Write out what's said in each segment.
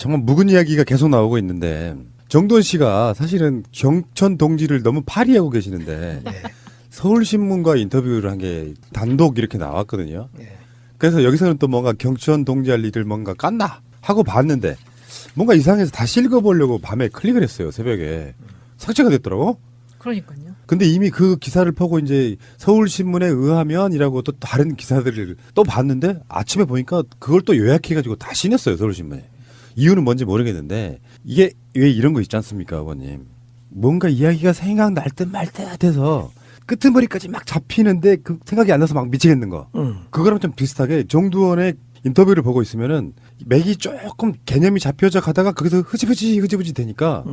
정말 묵은 이야기가 계속 나오고 있는데 정돈 씨가 사실은 경천 동지를 너무 파리하고 계시는데 네. 서울신문과 인터뷰를 한 게 단독 이렇게 나왔거든요. 네. 그래서 여기서는 또 뭔가 경천 동지할 일을 뭔가 깠나 하고 봤는데 뭔가 이상해서 다시 읽어보려고 밤에 클릭을 했어요. 새벽에. 삭제가 됐더라고. 그러니까요. 근데 이미 그 기사를 보고 이제 서울신문에 의하면이라고 또 다른 기사들을 또 봤는데 아침에 보니까 그걸 또 요약해가지고 다시 냈어요. 서울신문에. 이유는 뭔지 모르겠는데 이게 왜 이런 거 있지 않습니까, 아버님? 뭔가 이야기가 생각날 듯 말 듯 해서 끄트머리까지 막 잡히는데 그 생각이 안 나서 막 미치겠는 거. 그거랑 좀 비슷하게 정두원의 인터뷰를 보고 있으면은 맥이 조금 개념이 잡혀져 가다가 거기서 흐지부지 되니까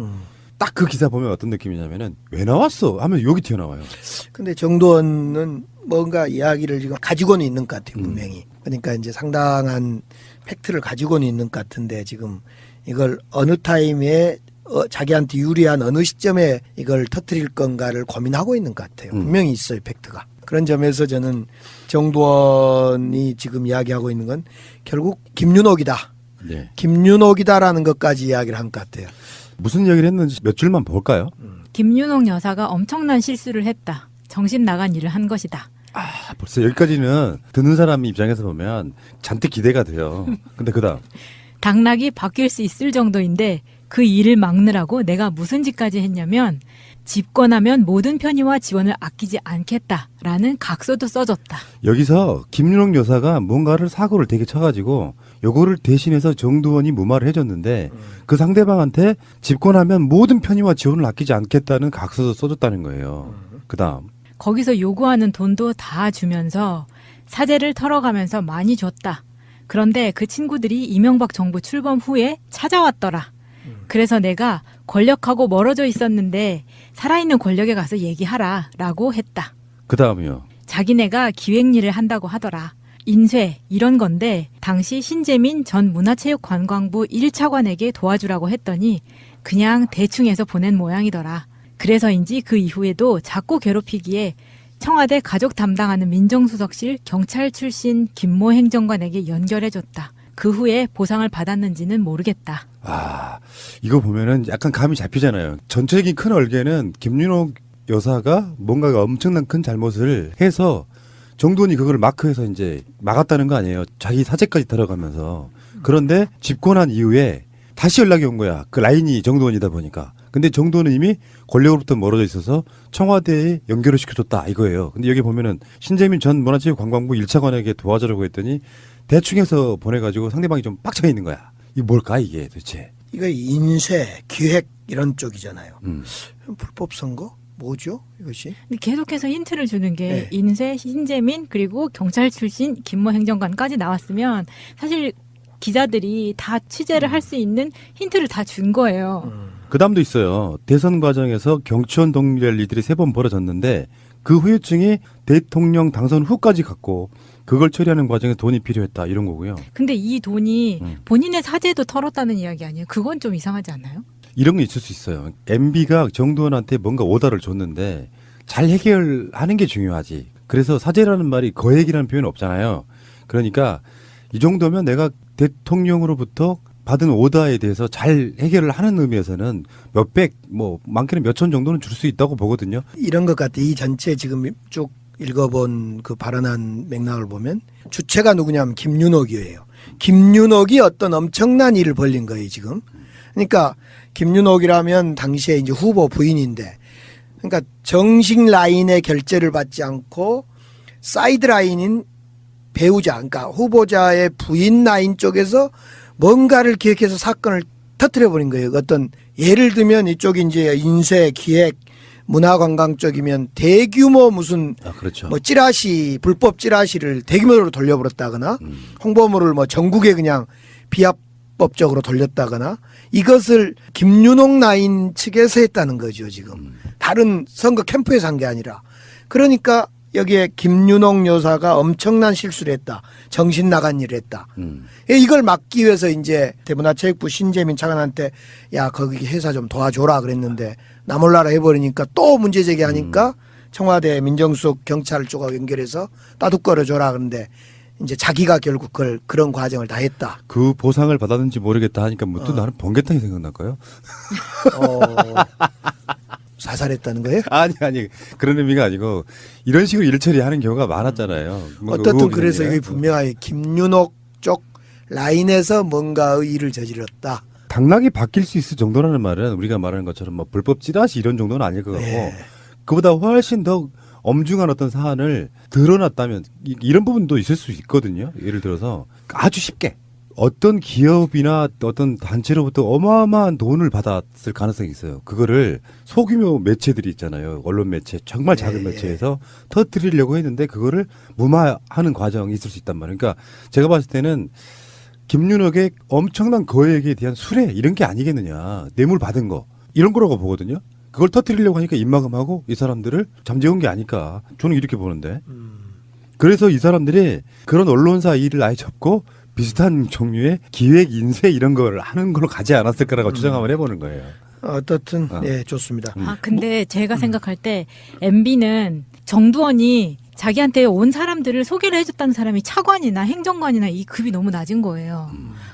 딱 그 기사 보면 어떤 느낌이냐면은 왜 나왔어? 하면 욕이 튀어나와요. 근데 정도원은 뭔가 이야기를 지금 가지고는 있는 것 같아요, 분명히. 그러니까 이제 상당한 팩트를 가지고는 있는 것 같은데 지금 이걸 어느 타임에 자기한테 유리한 어느 시점에 이걸 터뜨릴 건가를 고민하고 있는 것 같아요. 분명히 있어요, 팩트가. 그런 점에서 저는 정두원이 지금 이야기하고 있는 건 결국 김윤옥이다. 네. 김윤옥이다라는 것까지 이야기를 한 것 같아요. 무슨 이야기를 했는지 몇 줄만 볼까요? 김윤옥 여사가 엄청난 실수를 했다. 정신 나간 일을 한 것이다. 아, 벌써 여기까지는 듣는 사람 입장에서 보면 잔뜩 기대가 돼요. 근데 그다음 당락이 바뀔 수 있을 정도인데 그 일을 막느라고 내가 무슨 짓까지 했냐면 집권하면 모든 편의와 지원을 아끼지 않겠다라는 각서도 써줬다. 여기서 김윤옥 여사가 뭔가를 사고를 되게 쳐가지고 요거를 대신해서 정두원이 무마를 해줬는데 그 상대방한테 집권하면 모든 편의와 지원을 아끼지 않겠다는 각서도 써줬다는 거예요. 그다음 거기서 요구하는 돈도 다 주면서 사재를 털어가면서 많이 줬다. 그런데 그 친구들이 이명박 정부 출범 후에 찾아왔더라. 그래서 내가 권력하고 멀어져 있었는데 살아있는 권력에 가서 얘기하라 라고 했다. 그다음이요. 자기네가 기획일을 한다고 하더라. 인쇄 이런 건데 당시 신재민 전 문화체육관광부 1차관에게 도와주라고 했더니 그냥 대충 해서 보낸 모양이더라. 그래서인지 그 이후에도 자꾸 괴롭히기에 청와대 가족 담당하는 민정수석실 경찰 출신 김모 행정관에게 연결해줬다. 그 후에 보상을 받았는지는 모르겠다. 아, 이거 보면은 약간 감이 잡히잖아요. 전체적인 큰 얼개는 김윤옥 여사가 뭔가가 엄청난 큰 잘못을 해서 정두원이 그걸 마크해서 이제 막았다는 거 아니에요. 자기 사재까지 들어가면서. 그런데 집권한 이후에 다시 연락이 온 거야. 그 라인이 정두원이다 보니까. 근데 정두원은 이미 권력으로부터 멀어져 있어서 청와대에 연결을 시켜줬다 이거예요. 근데 여기 보면은 신재민 전 문화체육관광부 1차관에게 도와주라고 했더니 대충 해서 보내가지고 상대방이 좀 빡쳐 있는 거야. 이게 뭘까 이게 도대체. 이거 인쇄, 기획 이런 쪽이잖아요. 불법 선거? 뭐죠 이것이? 근데 계속해서 힌트를 주는 게 네. 인쇄, 신재민 그리고 경찰 출신 김모 행정관까지 나왔으면 사실 기자들이 다 취재를 할 수 있는 힌트를 다 준 거예요. 그 다음도 있어요. 대선 과정에서 경천 동지할 일들이 3번 벌어졌는데 그 후유증이 대통령 당선 후까지 갔고 그걸 처리하는 과정에 돈이 필요했다 이런 거고요. 근데 이 돈이 본인의 사재도 털었다는 이야기 아니에요? 그건 좀 이상하지 않나요? 이런 게 있을 수 있어요. MB가 정두원한테 뭔가 오다를 줬는데 잘 해결하는 게 중요하지. 그래서 사죄라는 말이 거액이라는 표현은 없잖아요. 그러니까 이 정도면 내가 대통령으로부터 받은 오다에 대해서 잘 해결을 하는 의미에서는 몇백, 뭐 많게는 몇천 정도는 줄 수 있다고 보거든요. 이런 것 같아. 이 전체 지금 쭉 읽어본 그 발언한 맥락을 보면 주체가 누구냐면 김윤옥이에요. 김윤옥이 어떤 엄청난 일을 벌린 거예요, 지금. 그러니까 김윤옥이라면 당시에 이제 후보 부인인데 그러니까 정식 라인의 결재를 받지 않고 사이드 라인인 배우자, 그러니까 후보자의 부인 라인 쪽에서 뭔가를 기획해서 사건을 터뜨려 버린 거예요. 어떤 예를 들면 이쪽이 이제 인쇄, 기획, 문화관광 쪽이면 대규모 무슨 그렇죠. 뭐 찌라시, 불법 찌라시를 대규모로 돌려버렸다거나 홍보물을 뭐 전국에 그냥 비합법적으로 돌렸다거나 이것을 김윤옥 라인 측에서 했다는 거죠, 지금. 다른 선거 캠프에서 한 게 아니라. 그러니까 여기에 김윤옥 여사가 엄청난 실수를 했다. 정신 나간 일을 했다. 이걸 막기 위해서 이제 대문화체육부 신재민 차관한테 야 거기 회사 좀 도와줘라 그랬는데 나 몰라라 해버리니까 또 문제 제기하니까 청와대 민정수석 경찰 쪽하고 연결해서 따둑거려 줘라 그런데 이제 자기가 결국 그런 과정을 다 했다. 그 보상을 받았는지 모르겠다 하니까 또 나는 번개탕이 생각날까요? 사살했다는 거예요? 아니 그런 의미가 아니고 이런 식으로 일 처리하는 경우가 많았잖아요. 뭔가 어떻든 의혹이 그래서 있는데. 이게 분명하게 김윤옥 쪽 라인에서 뭔가의 일을 저질렀다. 당락이 바뀔 수 있을 정도라는 말은 우리가 말하는 것처럼 뭐 불법 찌라시 이런 정도는 아닐 것 같고 네. 그보다 훨씬 더 엄중한 어떤 사안을 드러났다면 이런 부분도 있을 수 있거든요. 예를 들어서 아주 쉽게 어떤 기업이나 어떤 단체로부터 어마어마한 돈을 받았을 가능성이 있어요. 그거를 소규모 매체들이 있잖아요. 언론 매체, 정말 작은 네. 매체에서 터뜨리려고 했는데 그거를 무마하는 과정이 있을 수 있단 말이에요. 그러니까 제가 봤을 때는 김윤옥의 엄청난 거액에 대한 수뢰 이런 게 아니겠느냐. 뇌물 받은 거 이런 거라고 보거든요. 그걸 터뜨리려고 하니까 입막음하고 이 사람들을 잠재운 게 아닐까. 저는 이렇게 보는데. 그래서 이 사람들이 그런 언론사 일을 아예 접고 비슷한 종류의 기획 인쇄 이런 걸 하는 걸로 가지 않았을 거라고 추정 한번 해보는 거예요. 어떻든 예, 좋습니다. 근데 제가 생각할 때 MB는 정두원이 자기한테 온 사람들을 소개를 해줬다는 사람이 차관이나 행정관이나 이 급이 너무 낮은 거예요.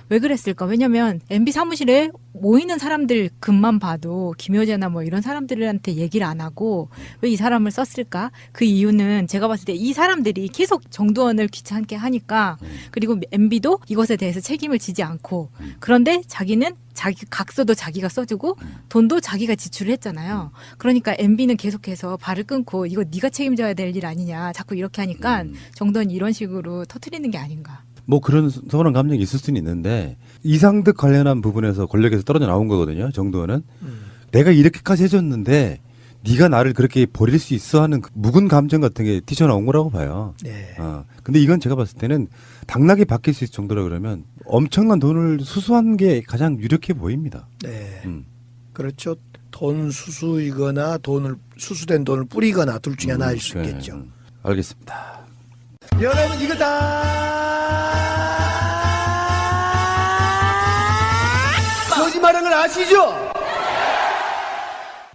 왜 그랬을까? 왜냐면 MB 사무실에 모이는 사람들 급만 봐도 김효재나 뭐 이런 사람들한테 얘기를 안 하고 왜 이 사람을 썼을까? 그 이유는 제가 봤을 때 이 사람들이 계속 정두원을 귀찮게 하니까 그리고 MB도 이것에 대해서 책임을 지지 않고 그런데 자기는 자기 각서도 자기가 써주고 돈도 자기가 지출을 했잖아요. 그러니까 MB는 계속해서 발을 끊고 이거 네가 책임져야 될 일 아니냐 자꾸 이렇게 하니까 정두원이 이런 식으로 터트리는 게 아닌가. 뭐 그런 서운한 감정이 있을 수는 있는데 이상득 관련한 부분에서 권력에서 떨어져 나온 거거든요. 정도는 내가 이렇게까지 해줬는데 네가 나를 그렇게 버릴 수 있어 하는 그 묵은 감정 같은 게 튀어나온 거라고 봐요. 네. 근데 이건 제가 봤을 때는 당락이 바뀔 수 있을 정도라 그러면 엄청난 돈을 수수한 게 가장 유력해 보입니다. 네. 음. 그렇죠. 돈 수수이거나 수수된 돈을 뿌리거나 둘 중에 하나일 수 네. 있겠죠. 알겠습니다. 여러분 이거 다 거짓말한 걸 아시죠?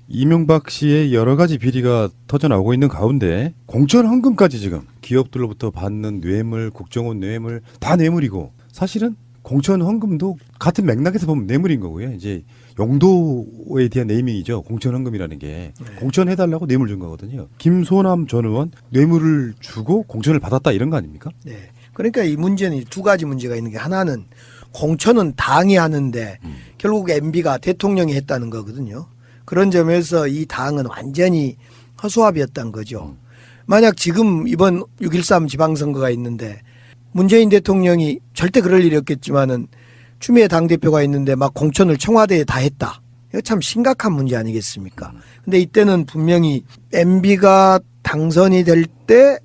이명박 씨의 여러 가지 비리가 터져 나오고 있는 가운데 공천 헌금까지 지금 기업들로부터 받는 뇌물, 국정원 뇌물 다 뇌물이고 사실은 공천 헌금도 같은 맥락에서 보면 뇌물인 거고요. 이제 용도에 대한 네이밍이죠. 공천 헌금이라는 게 공천해달라고 뇌물 준 거거든요. 김소남 전 의원 뇌물을 주고 공천을 받았다 이런 거 아닙니까? 네. 그러니까 이 문제는 두 가지 문제가 있는 게 하나는 공천은 당이 하는데 결국 MB가 대통령이 했다는 거거든요. 그런 점에서 이 당은 완전히 허수아비였다는 거죠. 만약 지금 이번 6.13 지방선거가 있는데 문재인 대통령이 절대 그럴 일이 없겠지만은 추미애 당대표가 있는데 막 공천을 청와대에 다 했다. 이거 참 심각한 문제 아니겠습니까? 근데 이때는 분명히 MB가 당선이 될 때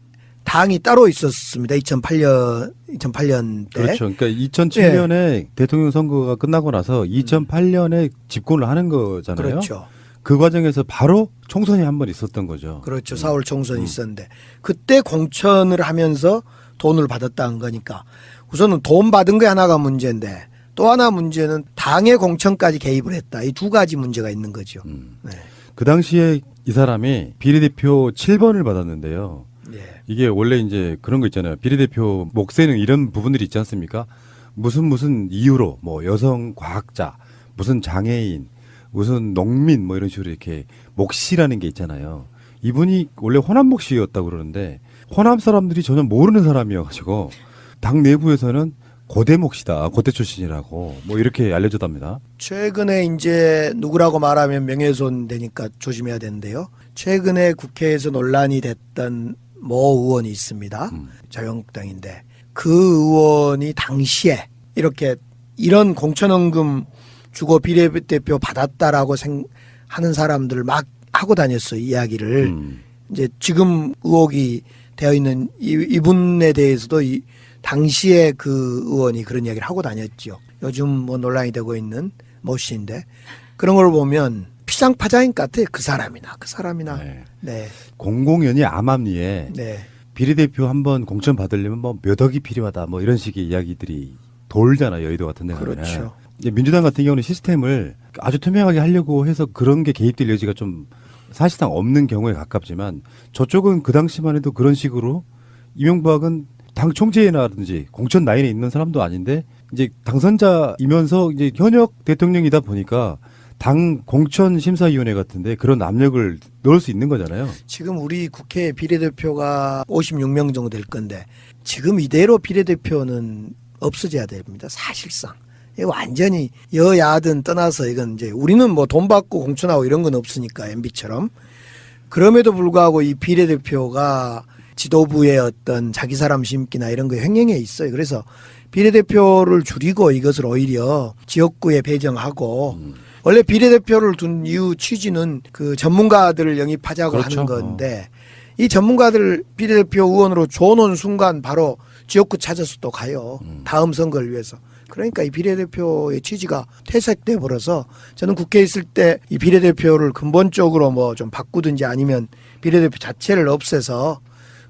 당이 따로 있었습니다. 2008년 때. 그렇죠. 그러니까 2007년에 대통령 선거가 끝나고 나서 2008년에 집권을 하는 거잖아요. 그렇죠. 그 과정에서 바로 총선이 한 번 있었던 거죠. 그렇죠. 4월 총선이 있었는데 그때 공천을 하면서 돈을 받았다는 거니까 우선은 돈 받은 게 하나가 문제인데 또 하나 문제는 당의 공천까지 개입을 했다. 이 두 가지 문제가 있는 거죠. 네. 그 당시에 이 사람이 비례대표 7번을 받았는데요. 예. 이게 원래 이제 그런 거 있잖아요. 비례대표 목세는 이런 부분들이 있지 않습니까? 무슨 이유로 뭐 여성 과학자, 무슨 장애인, 무슨 농민 뭐 이런 식으로 이렇게 몫이라는 게 있잖아요. 이분이 원래 호남 몫이었다고 그러는데 호남 사람들이 전혀 모르는 사람이어가지고 당 내부에서는 고대 몫이다, 고대 출신이라고 뭐 이렇게 알려졌답니다. 최근에 이제 누구라고 말하면 명예훼손 되니까 조심해야 되는데요. 최근에 국회에서 논란이 됐던 모 의원이 있습니다. 자유한국당인데 그 의원이 당시에 이렇게 이런 공천헌금 주고 비례대표 받았다라고 하는 사람들을 막 하고 다녔어요. 이야기를. 이제 지금 의혹이 되어 있는 이분에 대해서도 당시에 그 의원이 그런 이야기를 하고 다녔죠. 요즘 뭐 논란이 되고 있는 모 씨인데 그런 걸 보면 피장파장인 것 같아요. 그 사람이나. 네. 네. 공공연히 암암리에 네. 비례대표 한번 공천 받으려면 뭐 몇 억이 필요하다 뭐 이런 식의 이야기들이 돌잖아요. 여의도 같은 데 가면. 그렇죠. 이제 민주당 같은 경우는 시스템을 아주 투명하게 하려고 해서 그런 게 개입될 여지가 좀 사실상 없는 경우에 가깝지만 저쪽은 그 당시만 해도 그런 식으로 이명박은 당 총재라든지 공천 라인에 있는 사람도 아닌데 이제 당선자이면서 이제 현역 대통령이다 보니까 당 공천 심사위원회 같은데 그런 압력을 넣을 수 있는 거잖아요. 지금 우리 국회 비례대표가 56명 정도 될 건데 지금 이대로 비례대표는 없어져야 됩니다. 사실상. 이거 완전히 여야든 떠나서 이건 이제 우리는 뭐 돈 받고 공천하고 이런 건 없으니까 MB처럼. 그럼에도 불구하고 이 비례대표가 지도부의 어떤 자기 사람 심기나 이런 거에 횡행해 있어요. 그래서 비례대표를 줄이고 이것을 오히려 지역구에 배정하고 원래 비례대표를 둔 이유 취지는 그 전문가들을 영입하자고 그렇죠. 하는 건데 이 전문가들 비례대표 의원으로 줘놓은 순간 바로 지역구 찾아서 또 가요. 다음 선거를 위해서. 그러니까 이 비례대표의 취지가 퇴색돼 버려서 저는 국회에 있을 때 이 비례대표를 근본적으로 뭐 좀 바꾸든지 아니면 비례대표 자체를 없애서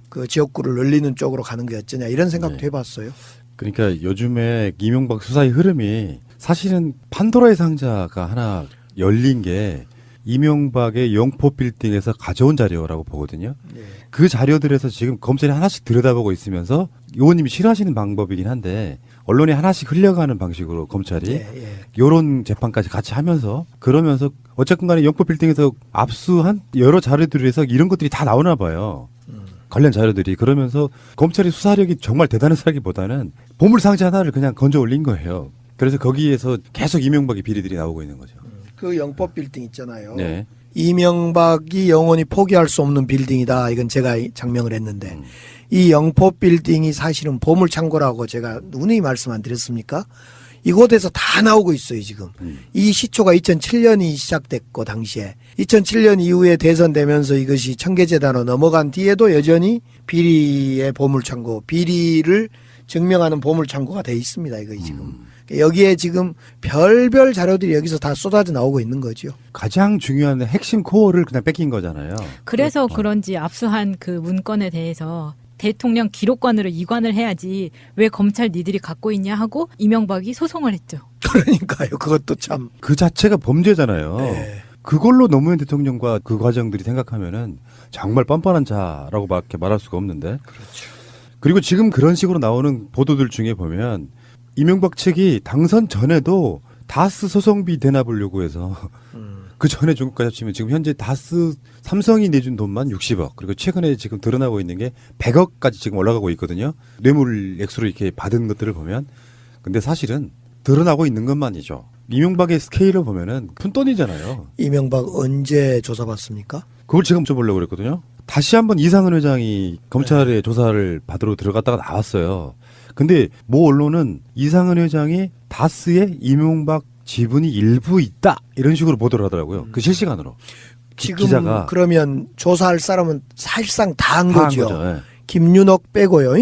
그 지역구를 늘리는 쪽으로 가는 게 어쩌냐 이런 생각도 네. 해봤어요. 그러니까 요즘에 이명박 수사의 흐름이 사실은 판도라의 상자가 하나 열린 게 이명박의 영포 빌딩에서 가져온 자료라고 보거든요. 예. 그 자료들에서 지금 검찰이 하나씩 들여다보고 있으면서 의원님이 싫어하시는 방법이긴 한데 언론이 하나씩 흘려가는 방식으로 검찰이 예, 예. 요런 재판까지 같이 하면서 그러면서 어쨌든 간에 영포 빌딩에서 압수한 여러 자료들에서 이런 것들이 다 나오나 봐요. 관련 자료들이. 그러면서 검찰의 수사력이 정말 대단해서라기보다는 보물상자 하나를 그냥 건져 올린 거예요. 그래서 거기에서 계속 이명박의 비리들이 나오고 있는 거죠. 그 영포 빌딩 있잖아요. 네. 이명박이 영원히 포기할 수 없는 빌딩이다. 이건 제가 장명을 했는데 이 영포 빌딩이 사실은 보물창고라고 제가 누누이 말씀 안 드렸습니까? 이곳에서 다 나오고 있어요 지금. 이 시초가 2007년이 시작됐고 당시에 2007년 이후에 대선되면서 이것이 청계재단으로 넘어간 뒤에도 여전히 비리의 보물창고, 비리를 증명하는 보물창고가 돼 있습니다. 이거 지금. 여기에 지금 별별 자료들이 여기서 다 쏟아져 나오고 있는 거죠. 가장 중요한 핵심 코어를 그냥 뺏긴 거잖아요. 그래서 그런지 압수한 그 문건에 대해서 대통령 기록관으로 이관을 해야지 왜 검찰 니들이 갖고 있냐 하고 이명박이 소송을 했죠. 그러니까요. 그것도 참. 그 자체가 범죄잖아요. 네. 그걸로 노무현 대통령과 그 과정들이 생각하면은 정말 뻔뻔한 자라고밖에 말할 수가 없는데. 그렇죠. 그리고 지금 그런 식으로 나오는 보도들 중에 보면 이명박 측이 당선 전에도 다스 소송비 대납을 요구해서 그 전에 중국까지 합치면 지금 현재 다스 삼성이 내준 돈만 60억 그리고 최근에 지금 드러나고 있는 게 100억까지 지금 올라가고 있거든요. 뇌물 액수로 이렇게 받은 것들을 보면 근데 사실은 드러나고 있는 것만이죠. 이명박의 스케일을 보면은 푼돈이잖아요. 이명박 언제 조사받습니까? 그걸 지금 여쭤보려고 그랬거든요. 다시 한번 이상은 회장이 검찰의 조사를 받으러 들어갔다가 나왔어요. 근데 모 언론은 이상은 회장이 다스에 이명박 지분이 일부 있다 이런 식으로 보도를 하더라고요. 그 실시간으로. 지금 기자가 그러면 조사할 사람은 사실상 다 한 다 한 거죠. 거죠. 예. 김윤옥 빼고요.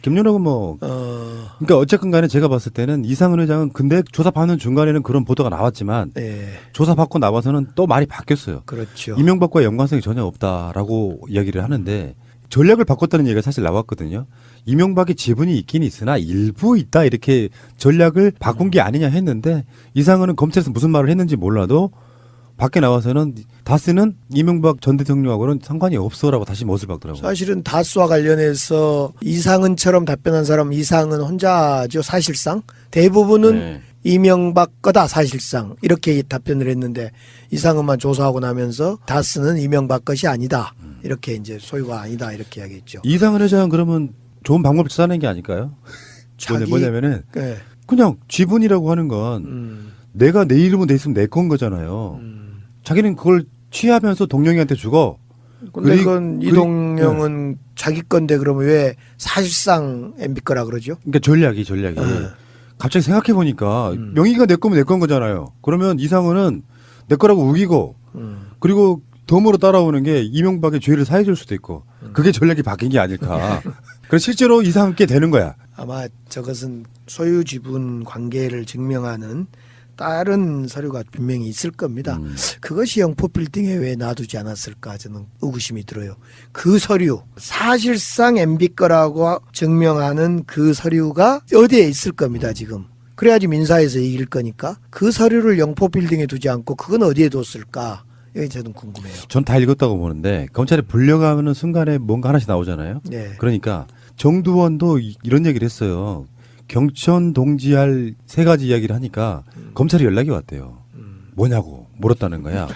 김윤옥은 뭐 그러니까 어쨌건 간에 제가 봤을 때는 이상은 회장은 근데 조사받는 중간에는 그런 보도가 나왔지만 네, 조사받고 나와서는 또 말이 바뀌었어요. 그렇죠. 이명박과 연관성이 전혀 없다라고 이야기를 하는데 전략을 바꿨다는 얘기가 사실 나왔거든요. 이명박의 지분이 있긴 있으나 일부 있다 이렇게 전략을 바꾼 게 아니냐 했는데 이상은은 검찰에서 무슨 말을 했는지 몰라도 밖에 나와서는 다스는 이명박 전 대통령하고는 상관이 없어라고 다시 못을 박더라고요. 사실은 다스와 관련해서 이상은처럼 답변한 사람 이상은 혼자죠. 사실상 대부분은 네. 이명박 거다 사실상 이렇게 답변을 했는데 이상은만 조사하고 나면서 다스는 이명박 것이 아니다. 이렇게 이제 소유가 아니다 이렇게 이야기했죠. 이상은 회장은 그러면 좋은 방법을 찾아낸 게 아닐까요? 자기- 뭐냐면은 네. 그냥 지분이라고 하는 건 내가 내 이름은 돼 있으면 내 건 거잖아요. 자기는 그걸 취하면서 동영이한테 주고 근데 그리- 그건 이동영은 자기 건데 그러면 왜 사실상 MB 거라 그러죠? 그러니까 전략이 갑자기 생각해 보니까 명의가 내 거면 내 건 거잖아요. 그러면 이상은은 내 거라고 우기고 그리고 덤으로 따라오는 게 이명박의 죄를 사해줄 수도 있고 그게 전략이 바뀐 게 아닐까. 그래서 실제로 이상하게 되는 거야. 아마 저것은 소유 지분 관계를 증명하는 다른 서류가 분명히 있을 겁니다. 그것이 영포 빌딩에 왜 놔두지 않았을까 저는 의구심이 들어요. 그 서류 사실상 MB 거라고 증명하는 그 서류가 어디에 있을 겁니다 지금. 그래야지 민사에서 이길 거니까 그 서류를 영포 빌딩에 두지 않고 그건 어디에 뒀을까? 이게 저는 궁금해요. 전 다 읽었다고 보는데 검찰에 불려가는 순간에 뭔가 하나씩 나오잖아요. 네. 그러니까 정두원도 이런 얘기를 했어요. 경천 동지할 3가지 이야기를 하니까 검찰이 연락이 왔대요. 뭐냐고 물었다는 거야.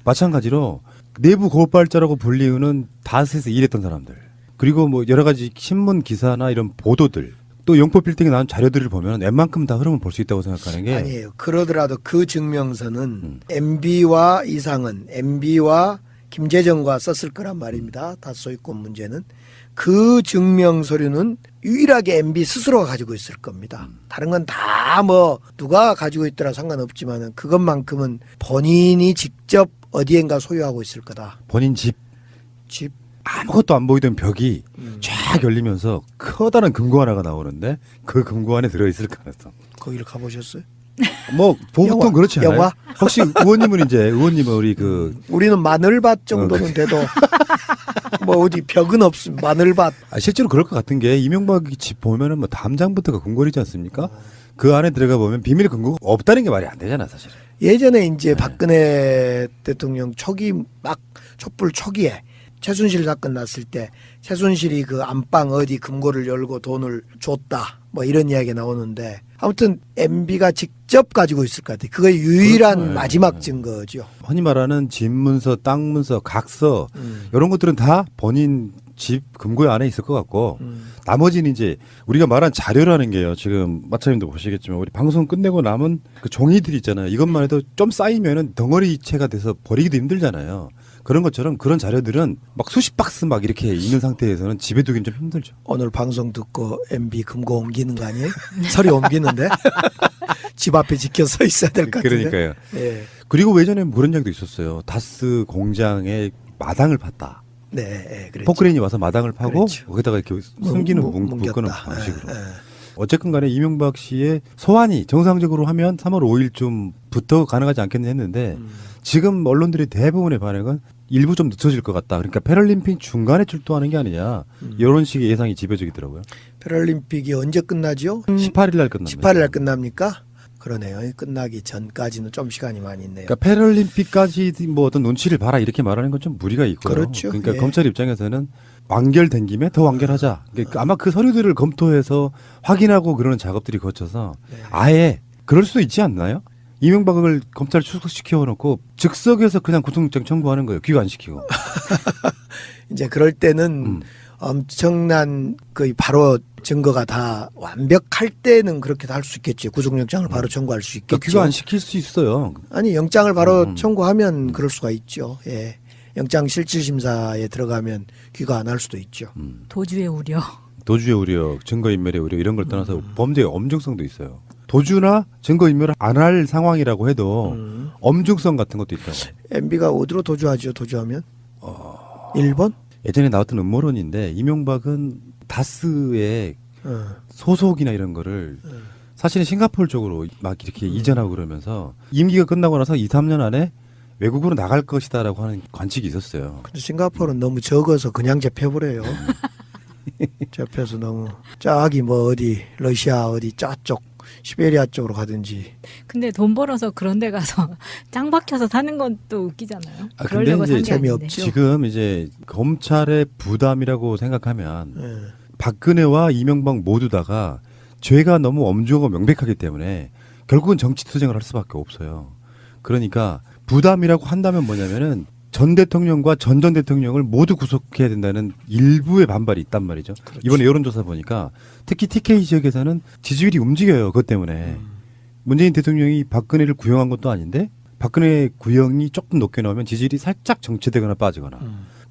마찬가지로 내부 고발자라고 불리우는 다스에서 일했던 사람들, 그리고 뭐 여러 가지 신문 기사나 이런 보도들, 또 영포 빌딩에 나온 자료들을 보면 웬만큼 다 흐름을 볼 수 있다고 생각하는 게 아니에요. 그러더라도 그 증명서는 MB와 이상은, MB와 김재정과 썼을 거란 말입니다. 다소유권 문제는. 그 증명 서류는 유일하게 MB 스스로가 가지고 있을 겁니다. 다른 건 다 뭐 누가 가지고 있더라 상관없지만은 그것만큼은 본인이 직접 어디엔가 소유하고 있을 거다. 본인 집 집. 아무것도 안 보이던 벽이 쫙 열리면서 커다란 금고 하나가 나오는데 그 금고 안에 들어있을 가능성. 거기를 가보셨어요? 뭐 보통 영화? 그렇지 않아요? 영화? 혹시 의원님은 우리 그 우리는 마늘밭 정도는 돼도 뭐 어디 벽은 없음. 마늘밭. 실제로 그럴 것 같은 게 이명박이 집 보면은 뭐 담장부터가 궁궐이지 않습니까? 그 안에 들어가 보면 비밀 금고가 없다는 게 말이 안 되잖아 사실. 예전에 이제 박근혜 대통령 초기 막 촛불 초기에 최순실 사건 났을 때 최순실이 그 안방 어디 금고를 열고 돈을 줬다 뭐 이런 이야기가 나오는데 아무튼 MB가 직접 가지고 있을 것 같아요. 그게 유일한 그렇죠. 마지막 증거죠. 흔히 말하는 집문서, 땅문서, 각서 이런 것들은 다 본인 집 금고 안에 있을 것 같고 나머지는 이제 우리가 말한 자료라는 게요. 지금 마차님도 보시겠지만 우리 방송 끝내고 남은 그 종이들 있잖아요. 이것만 해도 좀 쌓이면은 덩어리채가 돼서 버리기도 힘들잖아요. 그런 것처럼 그런 자료들은 막 수십 박스 막 이렇게 있는 상태에서는 집에 두기는 좀 힘들죠. 오늘 방송 듣고 MB 금고 옮기는 거 아니에요? 서류 옮기는데 집 앞에 지켜 서 있어야 될 것 같은데. 그러니까요. 예. 그리고 예전에 그런 이야기도 있었어요. 다스 공장에 마당을 팠다. 네, 예, 그랬죠. 포크레인이 와서 마당을 파고 그렇죠. 거기다가 이렇게 숨기는 뭉겼다. 묶는 방식으로. 예, 예. 어쨌든 간에 이명박 씨의 소환이 정상적으로 하면 3월 5일쯤부터 가능하지 않겠나 했는데 지금 언론들의 대부분의 반응은 일부 좀 늦춰질 것 같다. 그러니까 패럴림픽 중간에 출두하는 게 아니냐. 이런 식의 예상이 지배적이더라고요. 패럴림픽이 언제 끝나죠? 18일 날 끝납니다. 18일 날 끝납니까? 그러네요. 끝나기 전까지는 좀 시간이 많이 있네요. 그러니까 패럴림픽까지 뭐 어떤 눈치를 봐라 이렇게 말하는 건 좀 무리가 있고요. 그렇죠. 그러니까 예. 검찰 입장에서는 완결된 김에 더 완결하자. 그러니까 아마 그 서류들을 검토해서 확인하고 그러는 작업들이 거쳐서 네. 아예 그럴 수도 있지 않나요? 이명박을 검찰 출석시켜 놓고 즉석에서 그냥 구속영장 청구하는 거예요. 귀가 안 시키고. 이제 그럴 때는 엄청난 그 바로 증거가 다 완벽할 때는 그렇게 할 수 있겠죠. 구속영장을 바로 청구할 수 있겠죠. 그러니까 귀가 안 시킬 수 있어요. 아니 영장을 바로 청구하면 그럴 수가 있죠. 예. 영장 실질심사에 들어가면 귀가 안 할 수도 있죠. 도주의 우려. 도주의 우려, 증거인멸의 우려 이런 걸 떠나서 범죄의 엄중성도 있어요. 도주나 증거인멸을 안 할 상황이라고 해도 엄중성 같은 것도 있다고. MB가 어디로 도주하죠? 도주하면? 일본? 예전에 나왔던 음모론인데 이명박은 다스의 소속이나 이런 거를 사실은 싱가포르 쪽으로 막 이렇게 이전하고 그러면서 임기가 끝나고 나서 2, 3년 안에 외국으로 나갈 것이다라고 하는 관측이 있었어요. 근데 싱가포르는 너무 적어서 그냥 잡혀버려요. 잡혀서 너무 저기 뭐 어디 러시아 어디 저쪽 시베리아 쪽으로 가든지. 근데 돈 벌어서 그런 데 가서 짱 박혀서 사는 건 또 웃기잖아요. 아, 그러려고 근데 산 이제 게 아닌데. 재미없죠. 지금 이제 검찰의 부담이라고 생각하면 예. 박근혜와 이명박 모두 다가 죄가 너무 엄중하고 명백하기 때문에 결국은 정치 투쟁을 할 수밖에 없어요. 그러니까 부담이라고 한다면 뭐냐면은 전 대통령과 전 대통령을 모두 구속해야 된다는 일부의 반발이 있단 말이죠. 그렇죠. 이번에 여론조사 보니까 특히 TK 지역에서는 지지율이 움직여요. 그것 때문에. 문재인 대통령이 박근혜를 구형한 것도 아닌데 박근혜 구형이 조금 높게 나오면 지지율이 살짝 정체되거나 빠지거나.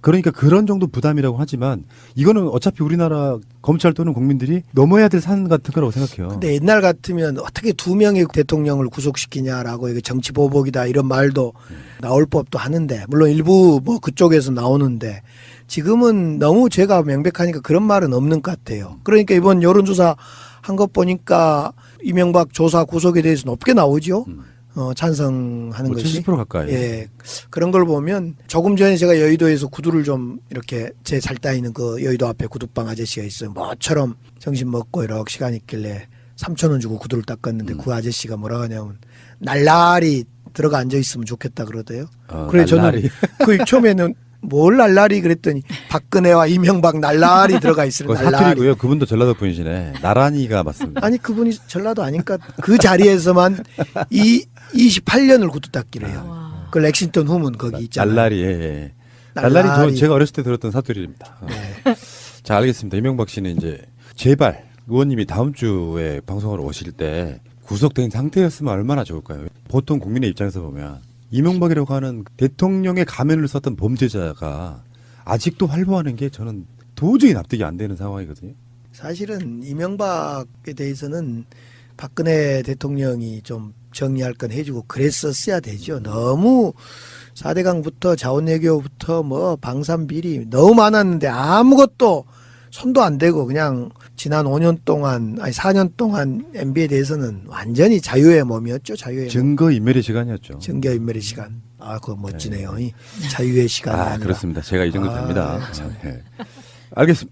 그러니까 그런 정도 부담이라고 하지만 이거는 어차피 우리나라 검찰 또는 국민들이 넘어야 될 산 같은 거라고 생각해요. 근데 옛날 같으면 어떻게 두 명의 대통령을 구속시키냐라고 이거 정치 보복이다 이런 말도 나올 법도 하는데 물론 일부 뭐 그쪽에서 나오는데 지금은 너무 죄가 명백하니까 그런 말은 없는 것 같아요. 그러니까 이번 여론조사 한 것 보니까 이명박 조사 구속에 대해서 높게 나오죠. 찬성하는 뭐 것이. 70% 가까이. 예. 그런 걸 보면 조금 전에 제가 여의도에서 구두를 좀 이렇게 제 잘 따이는 그 여의도 앞에 구두방 아저씨가 있어요. 뭐처럼 정신 먹고 이렇게 시간 있길래 3,000원 주고 구두를 닦았는데 그 아저씨가 뭐라 하냐면 날라리 들어가 앉아 있으면 좋겠다 그러대요. 어, 그래 날라리. 저는 그 처음에는 뭘 날라리 그랬더니 박근혜와 이명박 날라리 들어가 있어요. 그거 날라리. 사투리고요. 그분도 전라도 분이시네. 나란히가 맞습니다. 아니 그분이 전라도 아니까 그 자리에서만 28년을 구두닦기로 해요. 와. 그 렉싱턴 후문 거기 있잖아요. 날라리. 예. 날라리 저 날라리. 제가 어렸을 때 들었던 사투리입니다. 네. 자, 알겠습니다. 이명박 씨는 이제 제발 의원님이 다음 주에 방송으로 오실 때 구속된 상태였으면 얼마나 좋을까요? 보통 국민의 입장에서 보면 이명박이라고 하는 대통령의 가면을 썼던 범죄자가 아직도 활보하는 게 저는 도저히 납득이 안 되는 상황이거든요. 사실은 이명박에 대해서는 박근혜 대통령이 좀 정리할 건 해주고 그랬었어야 되죠. 너무 4대강부터 자원외교부터 뭐 방산비리 너무 많았는데 아무것도 손도 안 대고 그냥 지난 5년 동안 아니 4년 동안 MB에 대해서는 완전히 자유의 몸이었죠. 자유의 몸. 증거 인멸의 시간이었죠. 증거인멸의 시간. 아, 그거 멋지네요. 이 자유의 시간. 아, 아니라. 그렇습니다. 제가 이 정도 아, 됩니다. 참. 네. 알겠습니다.